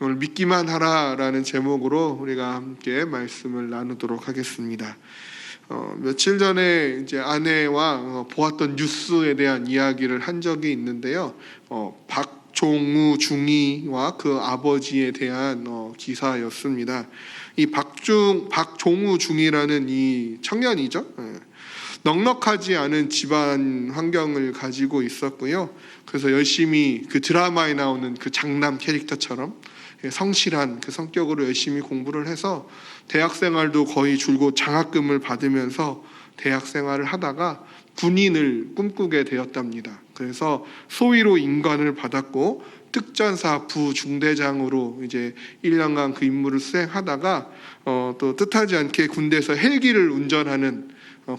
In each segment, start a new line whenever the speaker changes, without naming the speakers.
오늘 믿기만 하라라는 제목으로 우리가 함께 말씀을 나누도록 하겠습니다. 며칠 전에 이제 아내와 보았던 뉴스에 대한 이야기를 한 적이 있는데요. 박종우 중위와 그 아버지에 대한 기사였습니다. 이 박종우 중위라는 이 청년이죠. 넉넉하지 않은 집안 환경을 가지고 있었고요. 그래서 열심히 그 드라마에 나오는 그 장남 캐릭터처럼 성실한 그 성격으로 열심히 공부를 해서 대학 생활도 거의 줄곧 장학금을 받으면서 대학 생활을 하다가 군인을 꿈꾸게 되었답니다. 그래서 소위로 인관을 받았고 특전사 부중대장으로 이제 1년간 그 임무를 수행하다가 또 뜻하지 않게 군대에서 헬기를 운전하는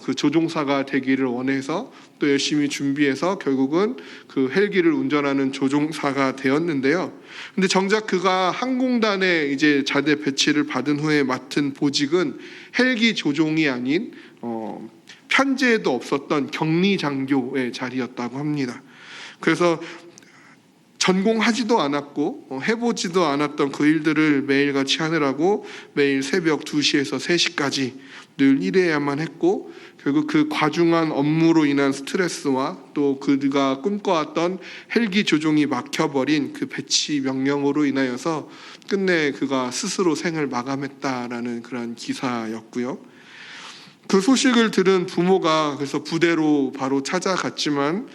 그 조종사가 되기를 원해서 또 열심히 준비해서 결국은 그 헬기를 운전하는 조종사가 되었는데요. 근데 정작 그가 항공단에 이제 자대 배치를 받은 후에 맡은 보직은 헬기 조종이 아닌 편제에도 없었던 격리장교의 자리였다고 합니다. 그래서 전공하지도 않았고 해보지도 않았던 그 일들을 매일같이 하느라고 매일 새벽 2시에서 3시까지 늘 일해야만 했고, 결국 그 과중한 업무로 인한 스트레스와 또 그가 꿈꿔왔던 헬기 조종이 막혀버린 그 배치 명령으로 인하여서 끝내 그가 스스로 생을 마감했다라는 그런 기사였고요. 그 소식을 들은 부모가 그래서 부대로 바로 찾아갔지만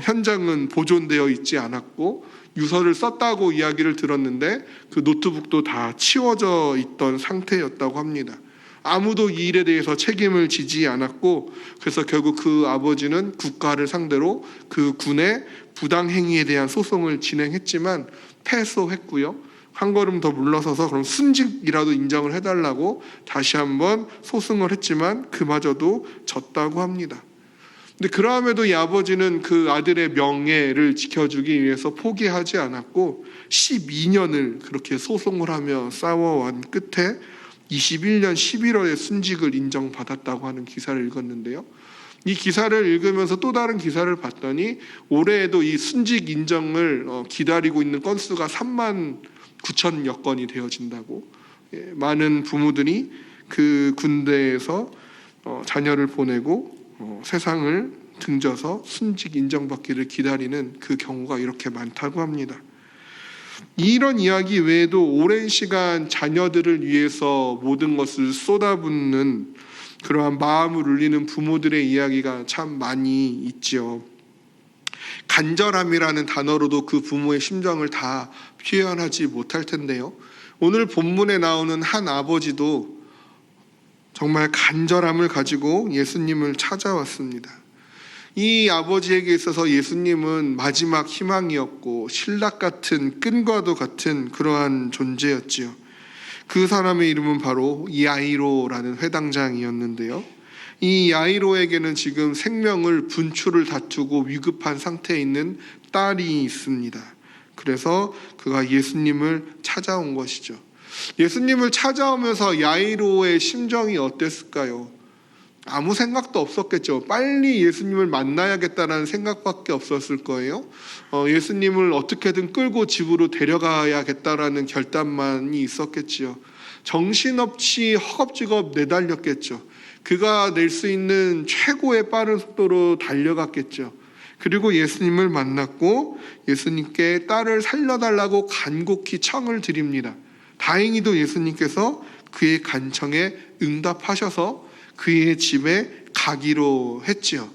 현장은 보존되어 있지 않았고 유서를 썼다고 이야기를 들었는데 그 노트북도 다 치워져 있던 상태였다고 합니다. 아무도 이 일에 대해서 책임을 지지 않았고, 그래서 결국 그 아버지는 국가를 상대로 그 군의 부당행위에 대한 소송을 진행했지만 패소했고요. 한 걸음 더 물러서서 그럼 순직이라도 인정을 해달라고 다시 한번 소송을 했지만 그마저도 졌다고 합니다. 근데 그러함에도 이 아버지는 그 아들의 명예를 지켜주기 위해서 포기하지 않았고 12년을 그렇게 소송을 하며 싸워온 끝에 21년 11월에 순직을 인정받았다고 하는 기사를 읽었는데요. 이 기사를 읽으면서 또 다른 기사를 봤더니 올해에도 이 순직 인정을 기다리고 있는 건수가 3만 9천여 건이 되어진다고. 많은 부모들이 그 군대에서 자녀를 보내고 세상을 등져서 순직 인정받기를 기다리는 그 경우가 이렇게 많다고 합니다. 이런 이야기 외에도 오랜 시간 자녀들을 위해서 모든 것을 쏟아붓는 그러한 마음을 울리는 부모들의 이야기가 참 많이 있죠. 간절함이라는 단어로도 그 부모의 심정을 다 표현하지 못할 텐데요. 오늘 본문에 나오는 한 아버지도 정말 간절함을 가지고 예수님을 찾아왔습니다. 이 아버지에게 있어서 예수님은 마지막 희망이었고 신락 같은 끈과도 같은 그러한 존재였지요. 그 사람의 이름은 바로 야이로라는 회당장이었는데요. 이 야이로에게는 지금 생명을 분출을 다투고 위급한 상태에 있는 딸이 있습니다. 그래서 그가 예수님을 찾아온 것이죠. 예수님을 찾아오면서 야이로의 심정이 어땠을까요? 아무 생각도 없었겠죠. 빨리 예수님을 만나야겠다는 생각밖에 없었을 거예요. 예수님을 어떻게든 끌고 집으로 데려가야겠다라는 결단만이 있었겠지요. 정신없이 허겁지겁 내달렸겠죠. 그가 낼 수 있는 최고의 빠른 속도로 달려갔겠죠. 그리고 예수님을 만났고 예수님께 딸을 살려달라고 간곡히 청을 드립니다. 다행히도 예수님께서 그의 간청에 응답하셔서 그의 집에 가기로 했지요.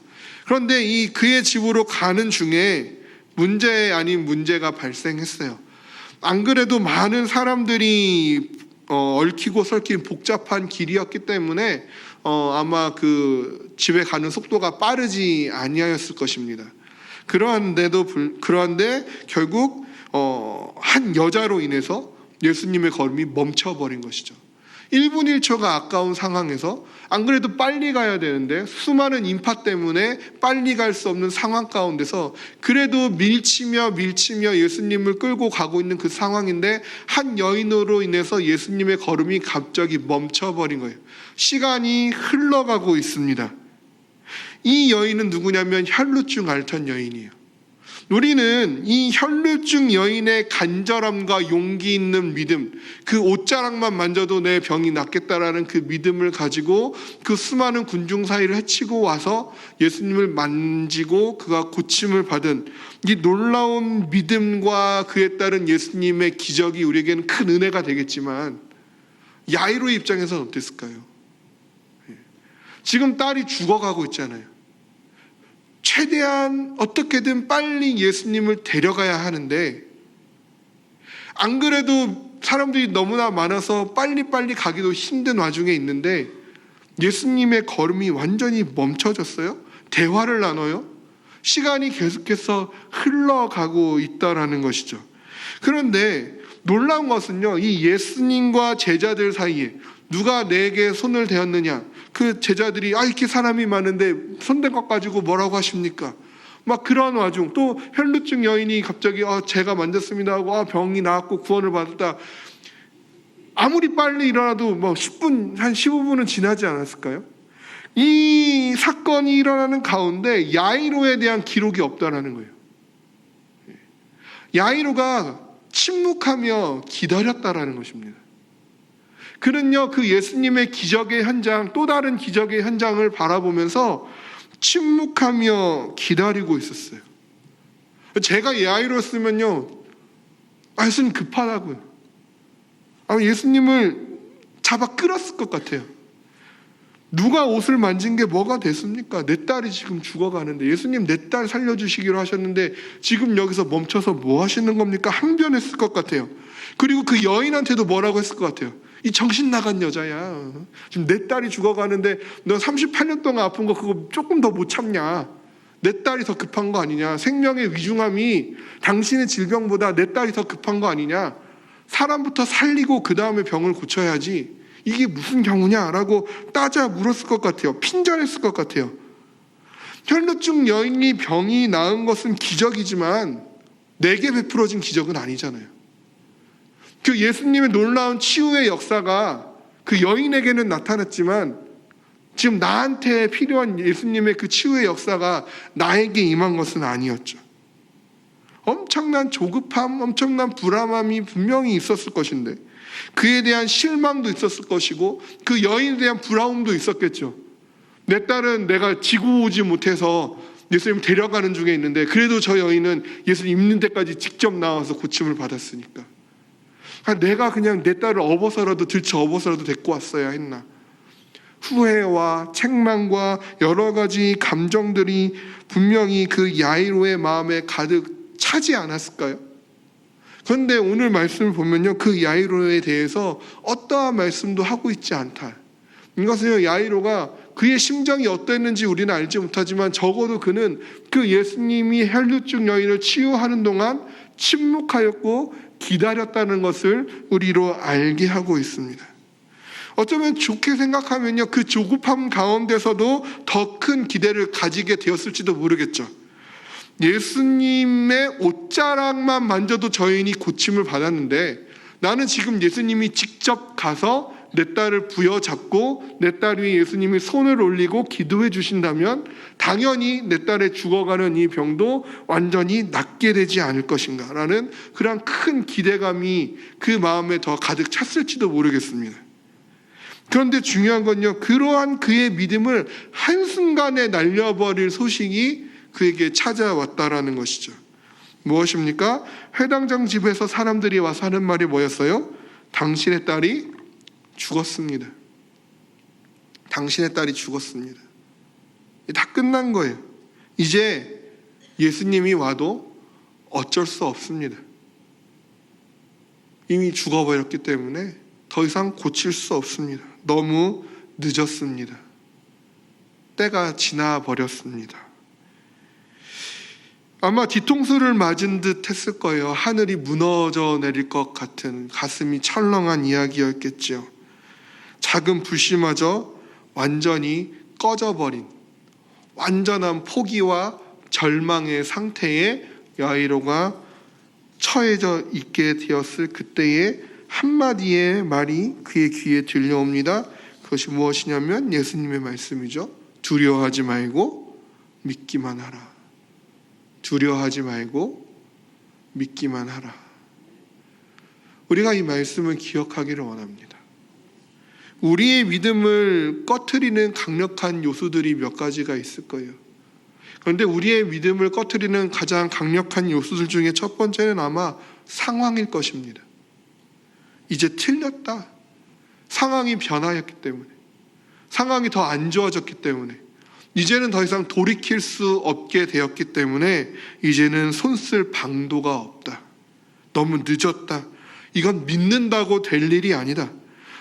그런데 이 그의 집으로 가는 중에 문제 아닌 문제가 발생했어요. 안 그래도 많은 사람들이 얽히고 설킨 복잡한 길이었기 때문에 아마 그 집에 가는 속도가 빠르지 아니하였을 것입니다. 그런데 결국 한 여자로 인해서 예수님의 걸음이 멈춰버린 것이죠. 1분 1초가 아까운 상황에서 안 그래도 빨리 가야 되는데 수많은 인파 때문에 빨리 갈 수 없는 상황 가운데서 그래도 밀치며 예수님을 끌고 가고 있는 그 상황인데 한 여인으로 인해서 예수님의 걸음이 갑자기 멈춰버린 거예요. 시간이 흘러가고 있습니다. 이 여인은 누구냐면 혈루증 앓던 여인이에요. 우리는 이 혈루증 여인의 간절함과 용기 있는 믿음, 그 옷자락만 만져도 내 병이 낫겠다라는 그 믿음을 가지고 그 수많은 군중 사이를 헤치고 와서 예수님을 만지고 그가 고침을 받은 이 놀라운 믿음과 그에 따른 예수님의 기적이 우리에게는 큰 은혜가 되겠지만, 야이로의 입장에서는 어땠을까요? 지금 딸이 죽어가고 있잖아요. 최대한 어떻게든 빨리 예수님을 데려가야 하는데, 안 그래도 사람들이 너무나 많아서 빨리빨리 가기도 힘든 와중에 있는데 예수님의 걸음이 완전히 멈춰졌어요. 대화를 나눠요. 시간이 계속해서 흘러가고 있다라는 것이죠. 그런데 놀라운 것은요, 이 예수님과 제자들 사이에 누가 내게 손을 대었느냐, 그 제자들이 이렇게 사람이 많은데 손댄 것 가지고 뭐라고 하십니까? 막 그런 와중, 또 혈루증 여인이 갑자기 제가 만졌습니다 하고 병이 나았고 구원을 받았다. 아무리 빨리 일어나도 뭐 10분, 한 15분은 지나지 않았을까요? 이 사건이 일어나는 가운데 야이로에 대한 기록이 없다라는 거예요. 야이로가 침묵하며 기다렸다라는 것입니다. 그는요, 그 예수님의 기적의 현장, 또 다른 기적의 현장을 바라보면서 침묵하며 기다리고 있었어요. 제가 야이로였으면요, 예수님 급하다고요. 예수님을 잡아 끌었을 것 같아요. 누가 옷을 만진 게 뭐가 됐습니까? 내 딸이 지금 죽어가는데, 예수님 내 딸 살려주시기로 하셨는데 지금 여기서 멈춰서 뭐 하시는 겁니까? 항변했을 것 같아요. 그리고 그 여인한테도 뭐라고 했을 것 같아요. 이 정신 나간 여자야. 지금 내 딸이 죽어가는데 너 38년 동안 아픈 거 그거 조금 더 못 참냐? 내 딸이 더 급한 거 아니냐? 생명의 위중함이 당신의 질병보다 내 딸이 더 급한 거 아니냐? 사람부터 살리고 그 다음에 병을 고쳐야지. 이게 무슨 경우냐라고 따져 물었을 것 같아요. 핀잔했을 것 같아요. 혈루증 여인이 병이 나은 것은 기적이지만 내게 베풀어진 기적은 아니잖아요. 그 예수님의 놀라운 치유의 역사가 그 여인에게는 나타났지만 지금 나한테 필요한 예수님의 그 치유의 역사가 나에게 임한 것은 아니었죠. 엄청난 조급함, 엄청난 불안함이 분명히 있었을 것인데, 그에 대한 실망도 있었을 것이고 그 여인에 대한 부러움도 있었겠죠. 내 딸은 내가 지고 오지 못해서 예수님 데려가는 중에 있는데 그래도 저 여인은 예수님 입는 데까지 직접 나와서 고침을 받았으니까 내가 그냥 내 딸을 업어서라도 들쳐 업어서라도 데리고 왔어야 했나. 후회와 책망과 여러 가지 감정들이 분명히 그 야이로의 마음에 가득 차지 않았을까요? 그런데 오늘 말씀을 보면요, 그 야이로에 대해서 어떠한 말씀도 하고 있지 않다. 이것은요, 야이로가 그의 심정이 어땠는지 우리는 알지 못하지만 적어도 그는 그 예수님이 혈루증 여인을 치유하는 동안 침묵하였고 기다렸다는 것을 우리로 알게 하고 있습니다. 어쩌면 좋게 생각하면요, 그 조급함 가운데서도 더 큰 기대를 가지게 되었을지도 모르겠죠. 예수님의 옷자락만 만져도 저 여인이 고침을 받았는데 나는 지금 예수님이 직접 가서 내 딸을 부여잡고 내 딸 위에 예수님이 손을 올리고 기도해 주신다면 당연히 내 딸의 죽어가는 이 병도 완전히 낫게 되지 않을 것인가 라는 그런 큰 기대감이 그 마음에 더 가득 찼을지도 모르겠습니다. 그런데 중요한 건요, 그러한 그의 믿음을 한순간에 날려버릴 소식이 그에게 찾아왔다라는 것이죠. 무엇입니까? 회당장 집에서 사람들이 와서 하는 말이 뭐였어요? 당신의 딸이 죽었습니다. 당신의 딸이 죽었습니다. 다 끝난 거예요. 이제 예수님이 와도 어쩔 수 없습니다. 이미 죽어버렸기 때문에 더 이상 고칠 수 없습니다. 너무 늦었습니다. 때가 지나버렸습니다. 아마 뒤통수를 맞은 듯 했을 거예요. 하늘이 무너져 내릴 것 같은 가슴이 철렁한 이야기였겠죠. 작은 불씨마저 완전히 꺼져버린 완전한 포기와 절망의 상태에 야이로가 처해져 있게 되었을 그때의 한마디의 말이 그의 귀에 들려옵니다. 그것이 무엇이냐면 예수님의 말씀이죠. 두려워하지 말고 믿기만 하라. 두려워하지 말고 믿기만 하라. 우리가 이 말씀을 기억하기를 원합니다. 우리의 믿음을 꺼트리는 강력한 요소들이 몇 가지가 있을 거예요. 그런데 우리의 믿음을 꺼트리는 가장 강력한 요소들 중에 첫 번째는 아마 상황일 것입니다. 이제 틀렸다. 상황이 변화했기 때문에, 상황이 더 안 좋아졌기 때문에, 이제는 더 이상 돌이킬 수 없게 되었기 때문에 이제는 손쓸 방도가 없다. 너무 늦었다. 이건 믿는다고 될 일이 아니다.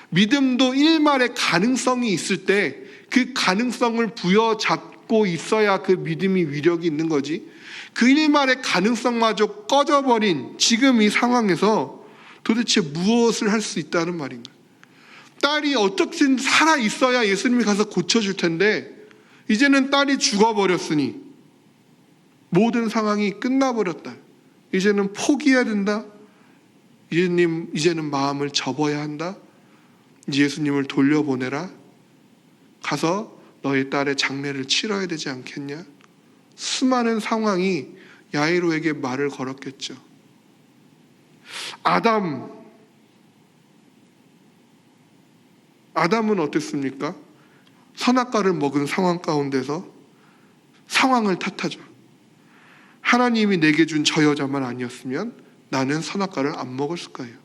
믿음도 일말의 가능성이 있을 때 그 가능성을 부여잡고 있어야 그 믿음이 위력이 있는 거지. 그 일말의 가능성마저 꺼져버린 지금 이 상황에서 도대체 무엇을 할 수 있다는 말인가? 딸이 어떻게든 살아 있어야 예수님이 가서 고쳐줄 텐데 이제는 딸이 죽어버렸으니 모든 상황이 끝나버렸다. 이제는 포기해야 된다. 이제는 마음을 접어야 한다. 예수님을 돌려보내라. 가서 너의 딸의 장례를 치러야 되지 않겠냐? 수많은 상황이 야이로에게 말을 걸었겠죠. 아담은 어땠습니까? 선악과를 먹은 상황 가운데서 상황을 탓하죠. 하나님이 내게 준 저 여자만 아니었으면 나는 선악과를 안 먹었을 거예요.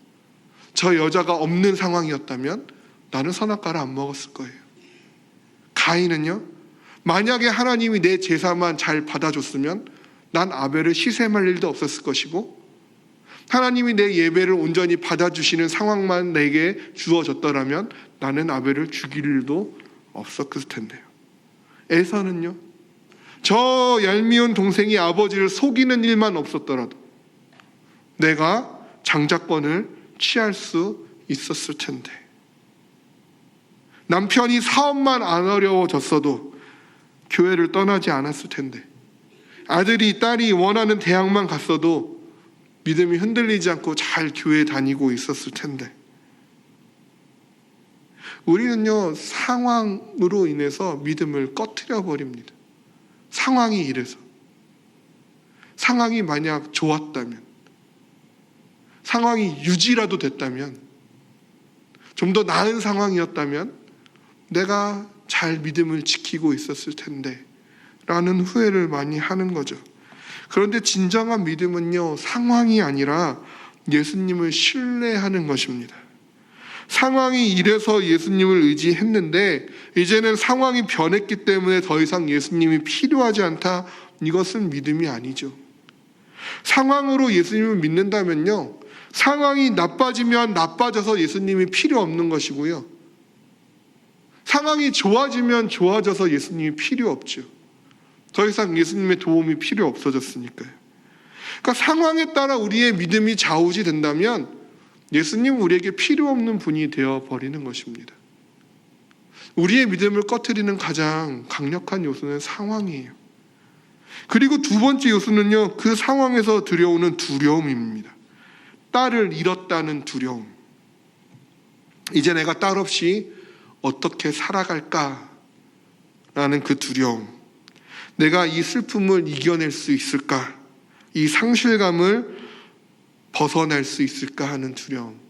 저 여자가 없는 상황이었다면 나는 선악과를 안 먹었을 거예요. 가인은요, 만약에 하나님이 내 제사만 잘 받아줬으면 난 아벨을 희생할 일도 없었을 것이고, 하나님이 내 예배를 온전히 받아주시는 상황만 내게 주어졌더라면 나는 아벨을 죽일 일도 없었을 텐데요. 에서는요, 저 얄미운 동생이 아버지를 속이는 일만 없었더라도 내가 장자권을 취할 수 있었을 텐데, 남편이 사업만 안 어려워졌어도 교회를 떠나지 않았을 텐데, 아들이 딸이 원하는 대학만 갔어도 믿음이 흔들리지 않고 잘 교회 다니고 있었을 텐데, 우리는요 상황으로 인해서 믿음을 꺼트려 버립니다. 상황이 이래서, 상황이 만약 좋았다면, 상황이 유지라도 됐다면, 좀 더 나은 상황이었다면 내가 잘 믿음을 지키고 있었을 텐데 라는 후회를 많이 하는 거죠. 그런데 진정한 믿음은요 상황이 아니라 예수님을 신뢰하는 것입니다. 상황이 이래서 예수님을 의지했는데 이제는 상황이 변했기 때문에 더 이상 예수님이 필요하지 않다, 이것은 믿음이 아니죠. 상황으로 예수님을 믿는다면요, 상황이 나빠지면 나빠져서 예수님이 필요 없는 것이고요, 상황이 좋아지면 좋아져서 예수님이 필요 없죠. 더 이상 예수님의 도움이 필요 없어졌으니까요. 그러니까 상황에 따라 우리의 믿음이 좌우지 된다면 예수님은 우리에게 필요 없는 분이 되어버리는 것입니다. 우리의 믿음을 꺼트리는 가장 강력한 요소는 상황이에요. 그리고 두 번째 요소는요, 그 상황에서 들여오는 두려움입니다. 딸을 잃었다는 두려움. 이제 내가 딸 없이 어떻게 살아갈까라는 그 두려움. 내가 이 슬픔을 이겨낼 수 있을까? 이 상실감을 벗어날 수 있을까 하는 두려움.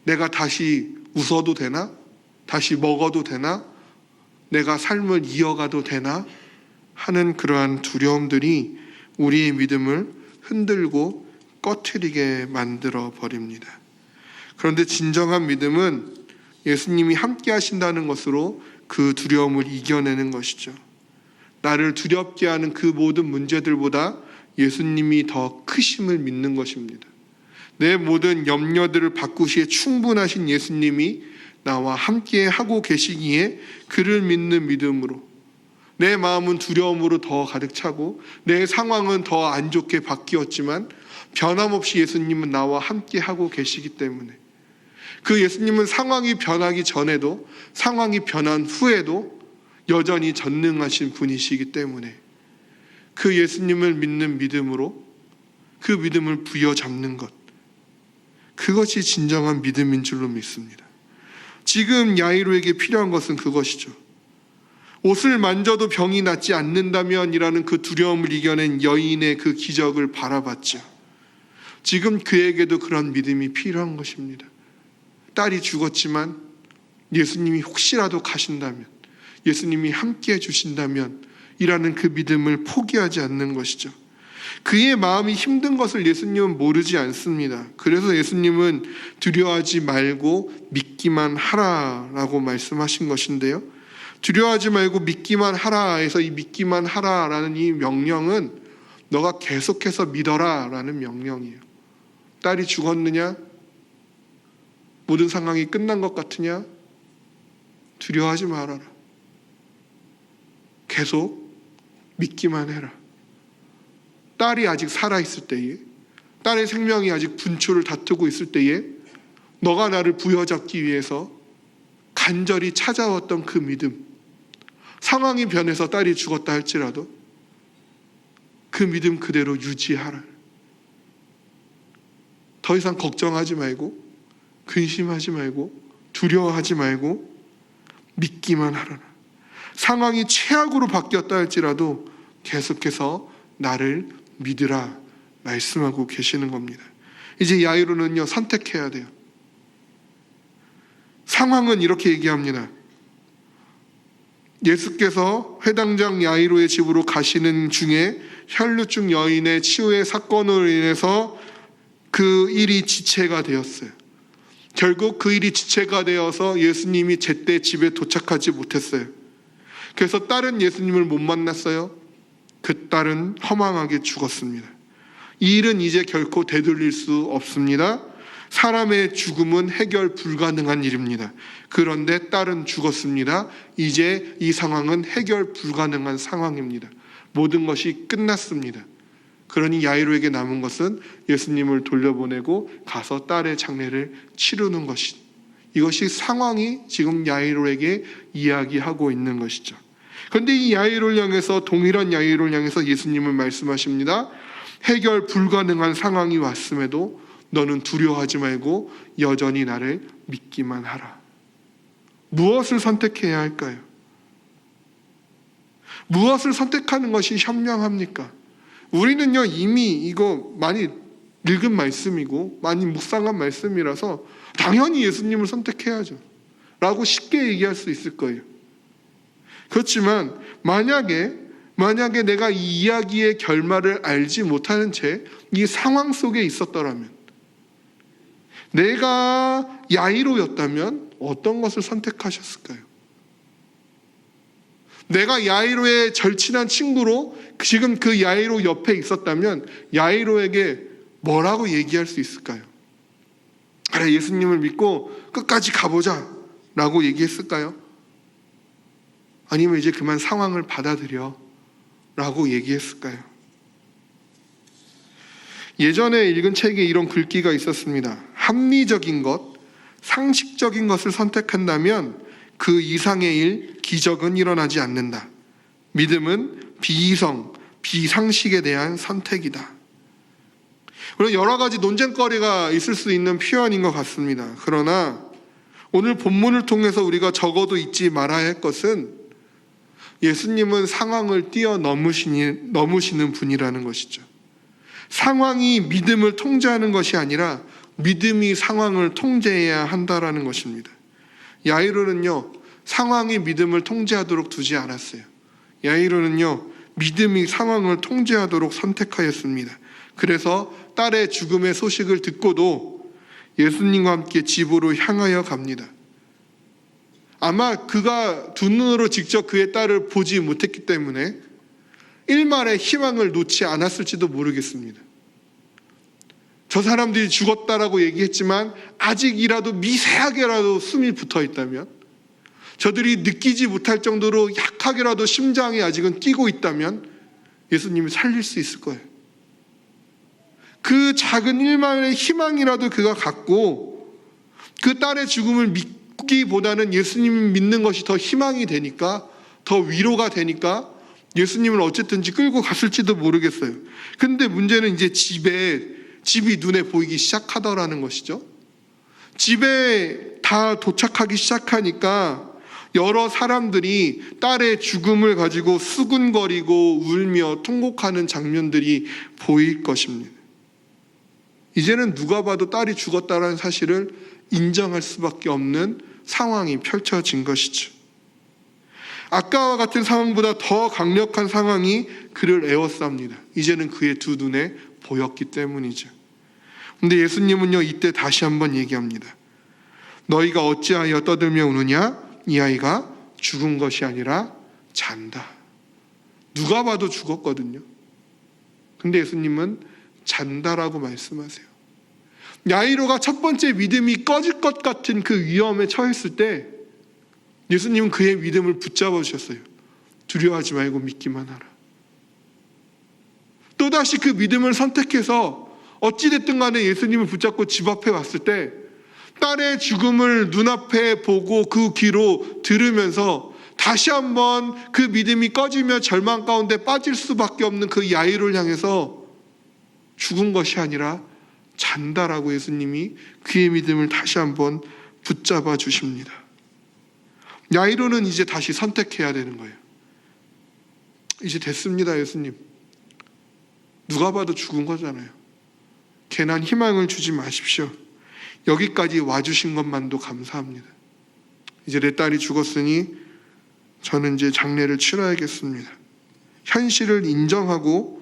내가 다시 웃어도 되나? 다시 먹어도 되나? 내가 삶을 이어가도 되나? 하는 그러한 두려움들이 우리의 믿음을 흔들고 꺼트리게 만들어 버립니다. 그런데 진정한 믿음은 예수님이 함께 하신다는 것으로 그 두려움을 이겨내는 것이죠. 나를 두렵게 하는 그 모든 문제들보다 예수님이 더 크심을 믿는 것입니다. 내 모든 염려들을 바꾸시기에 충분하신 예수님이 나와 함께 하고 계시기에 그를 믿는 믿음으로, 내 마음은 두려움으로 더 가득 차고 내 상황은 더 안 좋게 바뀌었지만 변함없이 예수님은 나와 함께 하고 계시기 때문에, 그 예수님은 상황이 변하기 전에도 상황이 변한 후에도 여전히 전능하신 분이시기 때문에 그 예수님을 믿는 믿음으로 그 믿음을 부여잡는 것, 그것이 진정한 믿음인 줄로 믿습니다. 지금 야이로에게 필요한 것은 그것이죠. 옷을 만져도 병이 낫지 않는다면이라는 그 두려움을 이겨낸 여인의 그 기적을 바라봤죠. 지금 그에게도 그런 믿음이 필요한 것입니다. 딸이 죽었지만 예수님이 혹시라도 가신다면, 예수님이 함께해 주신다면 이라는 그 믿음을 포기하지 않는 것이죠. 그의 마음이 힘든 것을 예수님은 모르지 않습니다. 그래서 예수님은 두려워하지 말고 믿기만 하라라고 말씀하신 것인데요. 두려워하지 말고 믿기만 하라 해서 이 믿기만 하라라는 이 명령은 너가 계속해서 믿어라라는 명령이에요. 딸이 죽었느냐? 모든 상황이 끝난 것 같으냐? 두려워하지 말아라. 계속 믿기만 해라. 딸이 아직 살아있을 때에, 딸의 생명이 아직 분초를 다투고 있을 때에 너가 나를 부여잡기 위해서 간절히 찾아왔던 그 믿음, 상황이 변해서 딸이 죽었다 할지라도 그 믿음 그대로 유지하라. 더 이상 걱정하지 말고, 근심하지 말고, 두려워하지 말고 믿기만 하라. 상황이 최악으로 바뀌었다 할지라도 계속해서 나를 믿으라 말씀하고 계시는 겁니다. 이제 야이로는요, 선택해야 돼요. 상황은 이렇게 얘기합니다. 예수께서 회당장 야이로의 집으로 가시는 중에 혈루증 여인의 치유의 사건으로 인해서 그 일이 지체가 되었어요. 결국 그 일이 지체가 되어서 예수님이 제때 집에 도착하지 못했어요. 그래서 딸은 예수님을 못 만났어요. 그 딸은 허망하게 죽었습니다. 이 일은 이제 결코 되돌릴 수 없습니다. 사람의 죽음은 해결 불가능한 일입니다. 그런데 딸은 죽었습니다. 이제 이 상황은 해결 불가능한 상황입니다. 모든 것이 끝났습니다. 그러니 야이로에게 남은 것은 예수님을 돌려보내고 가서 딸의 장례를 치르는 것이, 이것이 상황이 지금 야이로에게 이야기하고 있는 것이죠. 그런데 이 야이로를 향해서, 동일한 야이로를 향해서 예수님은 말씀하십니다. 해결 불가능한 상황이 왔음에도 너는 두려워하지 말고 여전히 나를 믿기만 하라. 무엇을 선택해야 할까요? 무엇을 선택하는 것이 현명합니까? 우리는요, 이미 이거 많이 읽은 말씀이고 많이 묵상한 말씀이라서 당연히 예수님을 선택해야죠 라고 쉽게 얘기할 수 있을 거예요. 그렇지만 만약에 내가 이 이야기의 결말을 알지 못하는 채 이 상황 속에 있었더라면, 내가 야이로였다면 어떤 것을 선택하셨을까요? 내가 야이로의 절친한 친구로 지금 그 야이로 옆에 있었다면 야이로에게 뭐라고 얘기할 수 있을까요? 그래, 예수님을 믿고 끝까지 가보자 라고 얘기했을까요? 아니면 이제 그만 상황을 받아들여 라고 얘기했을까요? 예전에 읽은 책에 이런 글귀가 있었습니다. 합리적인 것, 상식적인 것을 선택한다면 그 이상의 일, 기적은 일어나지 않는다. 믿음은 비이성, 비상식에 대한 선택이다. 물론 여러 가지 논쟁거리가 있을 수 있는 표현인 것 같습니다. 그러나 오늘 본문을 통해서 우리가 적어도 잊지 말아야 할 것은 예수님은 상황을 뛰어넘으시는 분이라는 것이죠. 상황이 믿음을 통제하는 것이 아니라 믿음이 상황을 통제해야 한다라는 것입니다. 야이로는요, 상황이 믿음을 통제하도록 두지 않았어요. 야이로는요, 믿음이 상황을 통제하도록 선택하였습니다. 그래서 딸의 죽음의 소식을 듣고도 예수님과 함께 집으로 향하여 갑니다. 아마 그가 두 눈으로 직접 그의 딸을 보지 못했기 때문에 일말의 희망을 놓지 않았을지도 모르겠습니다. 저 사람들이 죽었다라고 얘기했지만 아직이라도 미세하게라도 숨이 붙어 있다면, 저들이 느끼지 못할 정도로 약하게라도 심장이 아직은 뛰고 있다면 예수님이 살릴 수 있을 거예요. 그 작은 일만의 희망이라도 그가 갖고 그 딸의 죽음을 믿기보다는 예수님을 믿는 것이 더 희망이 되니까, 더 위로가 되니까 예수님을 어쨌든지 끌고 갔을지도 모르겠어요. 근데 문제는 이제 집이 눈에 보이기 시작하더라는 것이죠. 집에 다 도착하기 시작하니까 여러 사람들이 딸의 죽음을 가지고 수군거리고 울며 통곡하는 장면들이 보일 것입니다. 이제는 누가 봐도 딸이 죽었다는 사실을 인정할 수밖에 없는 상황이 펼쳐진 것이죠. 아까와 같은 상황보다 더 강력한 상황이 그를 에워쌉니다. 이제는 그의 두 눈에 보였기 때문이죠. 근데 예수님은요, 이때 다시 한번 얘기합니다. 너희가 어찌하여 떠들며 우느냐? 이 아이가 죽은 것이 아니라 잔다. 누가 봐도 죽었거든요. 근데 예수님은 잔다라고 말씀하세요. 야이로가 첫 번째 믿음이 꺼질 것 같은 그 위험에 처했을 때 예수님은 그의 믿음을 붙잡아 주셨어요. 두려워하지 말고 믿기만 하라. 또다시 그 믿음을 선택해서 어찌됐든 간에 예수님을 붙잡고 집 앞에 왔을 때 딸의 죽음을 눈앞에 보고 그 귀로 들으면서 다시 한번 그 믿음이 꺼지며 절망 가운데 빠질 수밖에 없는 그 야이로를 향해서 죽은 것이 아니라 잔다라고 예수님이 그의 믿음을 다시 한번 붙잡아 주십니다. 야이로는 이제 다시 선택해야 되는 거예요. 이제 됐습니다, 예수님. 누가 봐도 죽은 거잖아요. 괜한 희망을 주지 마십시오. 여기까지 와주신 것만도 감사합니다. 이제 내 딸이 죽었으니 저는 이제 장례를 치러야겠습니다. 현실을 인정하고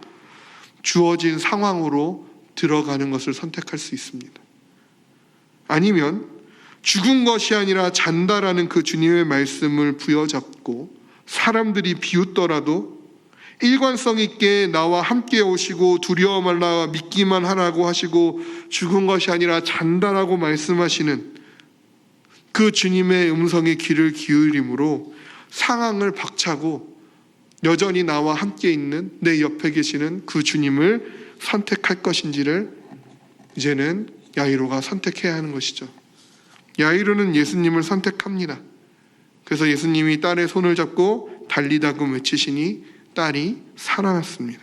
주어진 상황으로 들어가는 것을 선택할 수 있습니다. 아니면 죽은 것이 아니라 잔다라는 그 주님의 말씀을 부여잡고 사람들이 비웃더라도 일관성 있게 나와 함께 오시고 두려워 말라 믿기만 하라고 하시고 죽은 것이 아니라 잔다라고 말씀하시는 그 주님의 음성에 귀를 기울임으로 상황을 박차고 여전히 나와 함께 있는 내 옆에 계시는 그 주님을 선택할 것인지를 이제는 야이로가 선택해야 하는 것이죠. 야이로는 예수님을 선택합니다. 그래서 예수님이 딸의 손을 잡고 달리다금 외치시니 딸이 살아났습니다.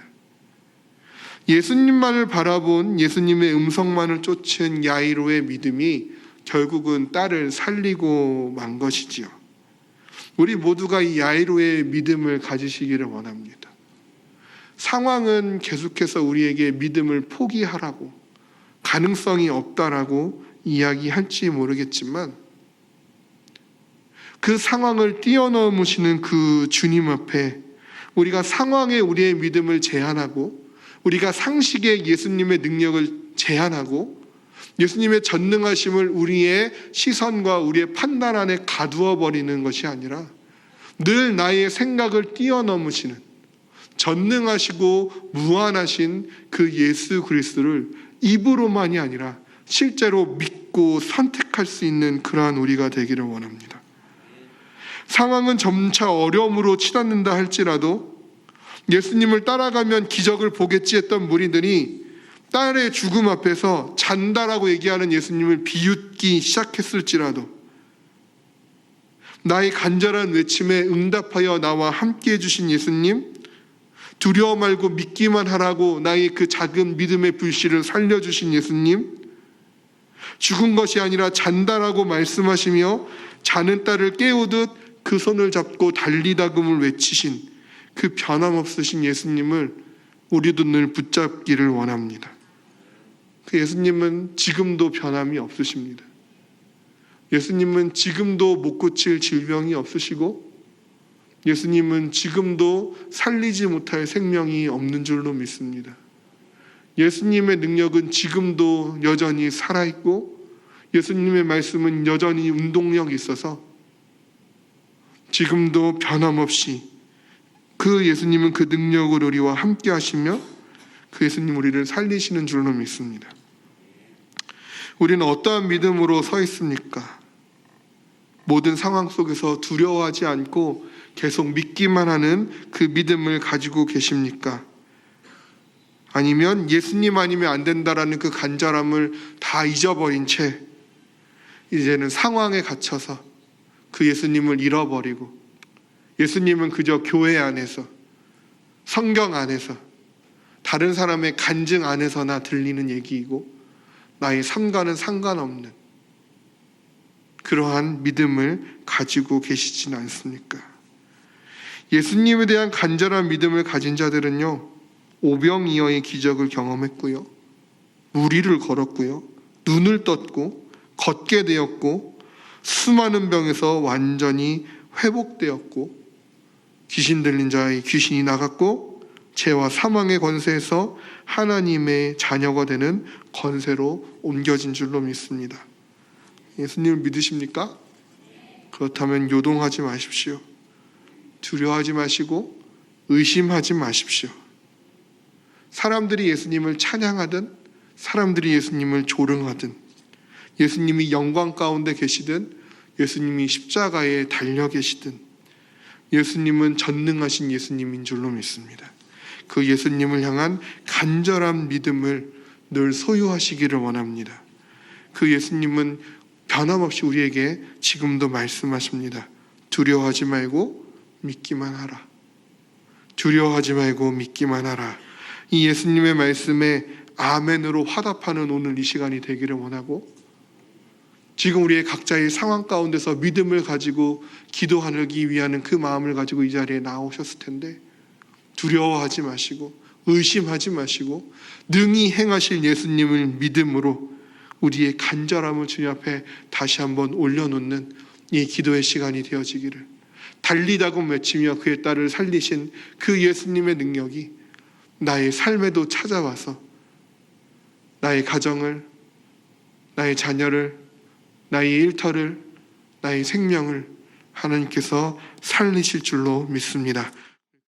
예수님만을 바라본 예수님의 음성만을 쫓은 야이로의 믿음이 결국은 딸을 살리고 만 것이지요. 우리 모두가 이 야이로의 믿음을 가지시기를 원합니다. 상황은 계속해서 우리에게 믿음을 포기하라고, 가능성이 없다라고 이야기할지 모르겠지만 그 상황을 뛰어넘으시는 그 주님 앞에 우리가 상황에 우리의 믿음을 제한하고 우리가 상식에 예수님의 능력을 제한하고 예수님의 전능하심을 우리의 시선과 우리의 판단 안에 가두어 버리는 것이 아니라 늘 나의 생각을 뛰어넘으시는 전능하시고 무한하신 그 예수 그리스도를 입으로만이 아니라 실제로 믿고 선택할 수 있는 그러한 우리가 되기를 원합니다. 상황은 점차 어려움으로 치닫는다 할지라도 예수님을 따라가면 기적을 보겠지 했던 무리들이 딸의 죽음 앞에서 잔다라고 얘기하는 예수님을 비웃기 시작했을지라도 나의 간절한 외침에 응답하여 나와 함께 해주신 예수님, 두려워 말고 믿기만 하라고 나의 그 작은 믿음의 불씨를 살려주신 예수님, 죽은 것이 아니라 잔다라고 말씀하시며 자는 딸을 깨우듯 그 손을 잡고 달리다금을 외치신 그 변함없으신 예수님을 우리도 늘 붙잡기를 원합니다. 그 예수님은 지금도 변함이 없으십니다. 예수님은 지금도 못 고칠 질병이 없으시고 예수님은 지금도 살리지 못할 생명이 없는 줄로 믿습니다. 예수님의 능력은 지금도 여전히 살아있고 예수님의 말씀은 여전히 운동력이 있어서 지금도 변함없이 그 예수님은 그 능력을 우리와 함께 하시며 그 예수님 우리를 살리시는 줄로 믿습니다. 우리는 어떠한 믿음으로 서 있습니까? 모든 상황 속에서 두려워하지 않고 계속 믿기만 하는 그 믿음을 가지고 계십니까? 아니면 예수님 아니면 안 된다라는 그 간절함을 다 잊어버린 채 이제는 상황에 갇혀서 그 예수님을 잃어버리고 예수님은 그저 교회 안에서 성경 안에서 다른 사람의 간증 안에서나 들리는 얘기이고 나의 삶과는 상관없는 그러한 믿음을 가지고 계시진 않습니까? 예수님에 대한 간절한 믿음을 가진 자들은요, 오병이어의 기적을 경험했고요, 무리를 걸었고요, 눈을 떴고 걷게 되었고, 수많은 병에서 완전히 회복되었고, 귀신 들린 자의 귀신이 나갔고, 죄와 사망의 권세에서 하나님의 자녀가 되는 권세로 옮겨진 줄로 믿습니다. 예수님을 믿으십니까? 그렇다면 요동하지 마십시오. 두려워하지 마시고 의심하지 마십시오. 사람들이 예수님을 찬양하든 사람들이 예수님을 조롱하든, 예수님이 영광 가운데 계시든 예수님이 십자가에 달려 계시든, 예수님은 전능하신 예수님인 줄로 믿습니다. 그 예수님을 향한 간절한 믿음을 늘 소유하시기를 원합니다. 그 예수님은 변함없이 우리에게 지금도 말씀하십니다. 두려워하지 말고 믿기만 하라. 두려워하지 말고 믿기만 하라. 이 예수님의 말씀에 아멘으로 화답하는 오늘 이 시간이 되기를 원하고, 지금 우리의 각자의 상황 가운데서 믿음을 가지고 기도하기 위한 그 마음을 가지고 이 자리에 나오셨을 텐데, 두려워하지 마시고 의심하지 마시고 능히 행하실 예수님을 믿음으로 우리의 간절함을 주님 앞에 다시 한번 올려놓는 이 기도의 시간이 되어지기를, 달리다고 외치며 그의 딸을 살리신 그 예수님의 능력이 나의 삶에도 찾아와서 나의 가정을, 나의 자녀를, 나의 일터를, 나의 생명을 하나님께서 살리실 줄로 믿습니다.